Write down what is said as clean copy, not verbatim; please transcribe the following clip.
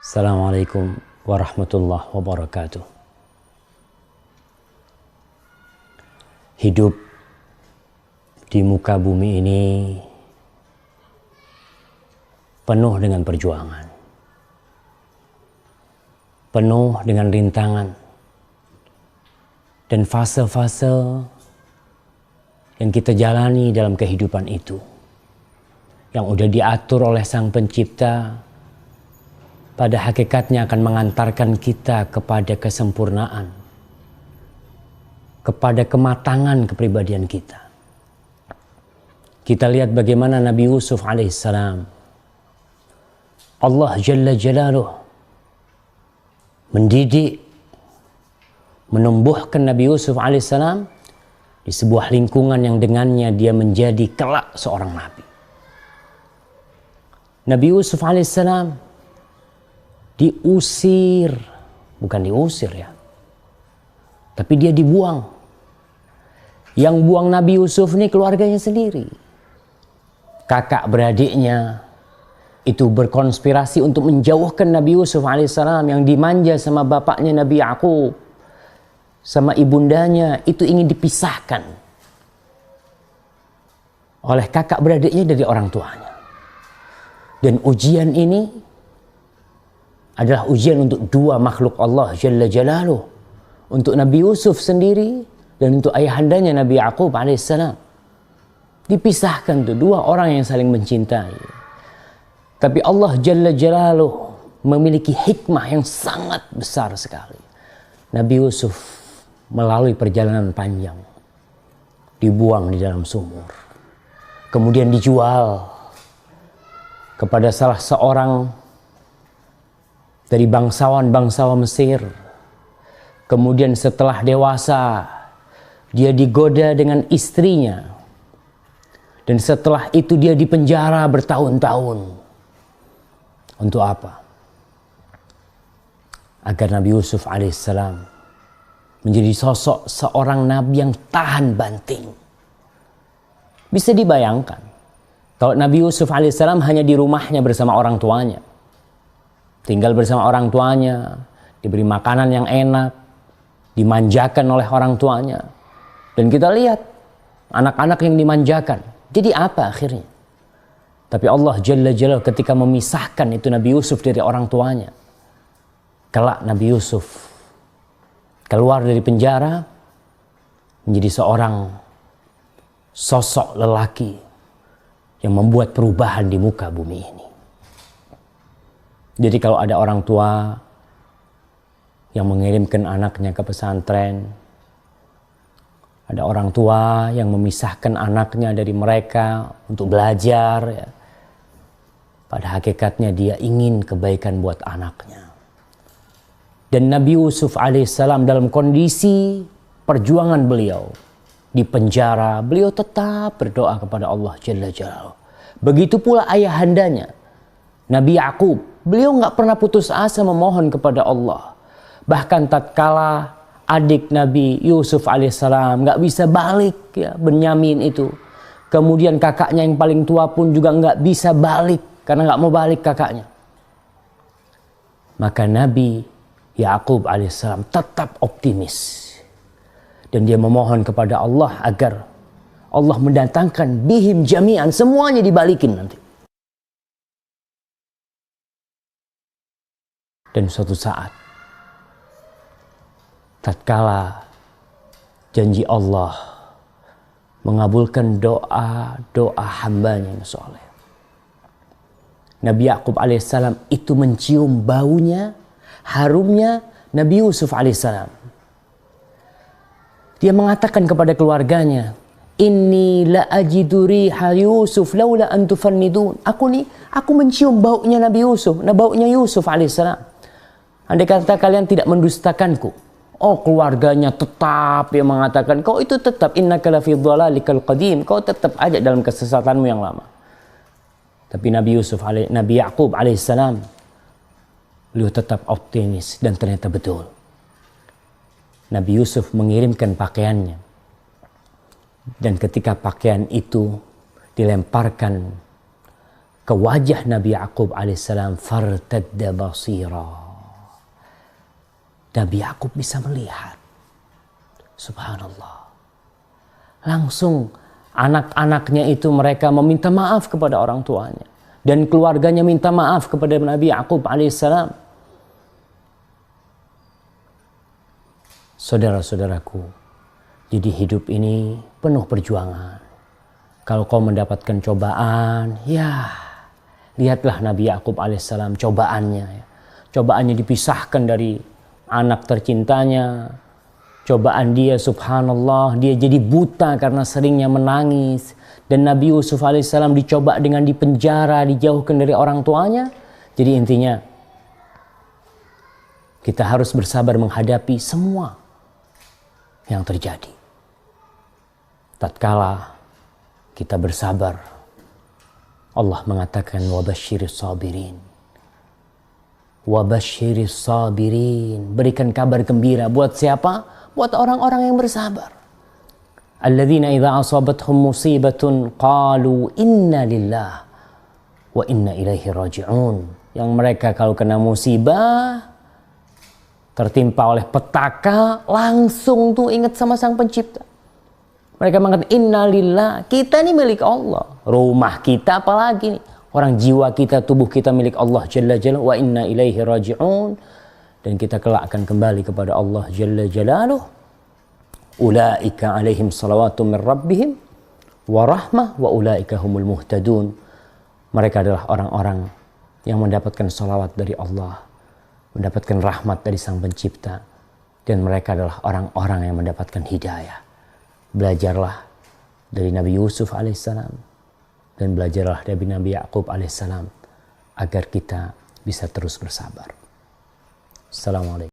Assalamualaikum warahmatullahi wabarakatuh. Hidup di muka bumi ini penuh dengan perjuangan, penuh dengan rintangan, dan fase-fase yang kita jalani dalam kehidupan itu, yang udah diatur oleh Sang Pencipta, pada hakikatnya akan mengantarkan kita kepada kesempurnaan, kepada kematangan kepribadian kita. Kita lihat bagaimana Nabi Yusuf alaihissalam, Allah Jalla Jalaluh mendidik, menumbuhkan Nabi Yusuf alaihissalam di sebuah lingkungan yang dengannya dia menjadi kelak seorang nabi. Nabi Yusuf alaihissalam diusir, bukan diusir ya, tapi dia dibuang. Yang buang Nabi Yusuf ini keluarganya sendiri. Kakak beradiknya itu berkonspirasi untuk menjauhkan Nabi Yusuf alaihissalam yang dimanja sama bapaknya Nabi Yakub, sama ibundanya, itu ingin dipisahkan oleh kakak beradiknya dari orang tuanya. Dan ujian ini adalah ujian untuk dua makhluk Allah Jalla Jalaluh, untuk Nabi Yusuf sendiri dan untuk ayahandanya Nabi Yakub alaihissalam. Dipisahkan tuh dua orang yang saling mencintai. Tapi Allah Jalla Jalaluh memiliki hikmah yang sangat besar sekali. Nabi Yusuf melalui perjalanan panjang dibuang di dalam sumur, kemudian dijual kepada salah seorang dari bangsawan-bangsawan Mesir. Kemudian setelah dewasa, dia digoda dengan istrinya. Dan setelah itu dia dipenjara bertahun-tahun. Untuk apa? Agar Nabi Yusuf alaihissalam menjadi sosok seorang nabi yang tahan banting. Bisa dibayangkan, kalau Nabi Yusuf alaihissalam hanya di rumahnya bersama orang tuanya, tinggal bersama orang tuanya, diberi makanan yang enak, dimanjakan oleh orang tuanya. Dan kita lihat anak-anak yang dimanjakan. Jadi apa akhirnya? Tapi Allah Jalla Jalaluh ketika memisahkan itu Nabi Yusuf dari orang tuanya. Kelak Nabi Yusuf keluar dari penjara menjadi seorang sosok lelaki yang membuat perubahan di muka bumi ini. Jadi kalau ada orang tua yang mengirimkan anaknya ke pesantren, ada orang tua yang memisahkan anaknya dari mereka untuk belajar, ya, pada hakikatnya dia ingin kebaikan buat anaknya. Dan Nabi Yusuf alaihissalam dalam kondisi perjuangan beliau di penjara, beliau tetap berdoa kepada Allah Jalla Jalaluh. Begitu pula ayahandanya Nabi Yakub, beliau nggak pernah putus asa memohon kepada Allah. Bahkan tatkala adik Nabi Yusuf alaihissalam nggak bisa balik, ya, Benyamin itu. Kemudian kakaknya yang paling tua pun juga nggak bisa balik karena nggak mau balik kakaknya. Maka Nabi Yakub alaihissalam tetap optimis dan dia memohon kepada Allah agar Allah mendatangkan bihim jami'an, semuanya dibalikin nanti. Dan suatu saat, tatkala janji Allah mengabulkan doa hambanya yang soleh, Nabi Yakub alaihissalam itu mencium baunya, harumnya Nabi Yusuf alaihissalam. Dia mengatakan kepada keluarganya, "Inni la ajidu riha Yusuf laula an tufannidun." Aku mencium baunya Nabi Yusuf, baunya Yusuf alaihissalam. Andai kata kalian tidak mendustakanku. Oh, keluarganya tetap yang mengatakan, kau itu tetap innaka lafi dhalalikal qadim, kau tetap aja dalam kesesatanmu yang lama. Tapi Nabi Yakub alaihissalam, beliau tetap optimis dan ternyata betul. Nabi Yusuf mengirimkan pakaiannya. Dan ketika pakaian itu dilemparkan ke wajah Nabi Yakub alaihissalam, fartadda basira. Nabi Yakub bisa melihat. Subhanallah. Langsung anak-anaknya itu mereka meminta maaf kepada orang tuanya. Dan keluarganya minta maaf kepada Nabi Yakub alaihissalam. Saudara-saudaraku, jadi hidup ini penuh perjuangan. Kalau kau mendapatkan cobaan, ya lihatlah Nabi Yakub alaihissalam cobaannya. Cobaannya dipisahkan dari anak tercintanya. Cobaan dia, subhanallah, dia jadi buta karena seringnya menangis. Dan Nabi Yusuf alaihissalam dicoba dengan dipenjara, dijauhkan dari orang tuanya. Jadi intinya, kita harus bersabar menghadapi semua yang terjadi. Tatkala kita bersabar, Allah mengatakan wabasyiris sabirin. Wabasyiris sabirin. Berikan kabar gembira buat siapa? Buat orang-orang yang bersabar. Alladzina idza asabathum musibatun qalu inna lillah wa inna ilaihi raji'un. Yang mereka kalau kena musibah, tertimpa oleh petaka, langsung tuh ingat sama Sang Pencipta. Mereka mengatakan innalillah, kita ini milik Allah. Rumah kita apalagi nih. Orang jiwa kita, tubuh kita milik Allah Jalla Jalla, wa inna ilaihi raji'un. Dan kita kelak akan kembali kepada Allah Jalla Jalaluh. Ulaika alaihim salawatu min rabbihim wa rahmah wa ulaika humul muhtadun. Mereka adalah orang-orang yang mendapatkan salawat dari Allah, mendapatkan rahmat dari Sang Pencipta, dan mereka adalah orang-orang yang mendapatkan hidayah. Belajarlah dari Nabi Yusuf alaihissalam dan belajarlah dari Nabi Yakub alaihissalam agar kita bisa terus bersabar. Assalamualaikum.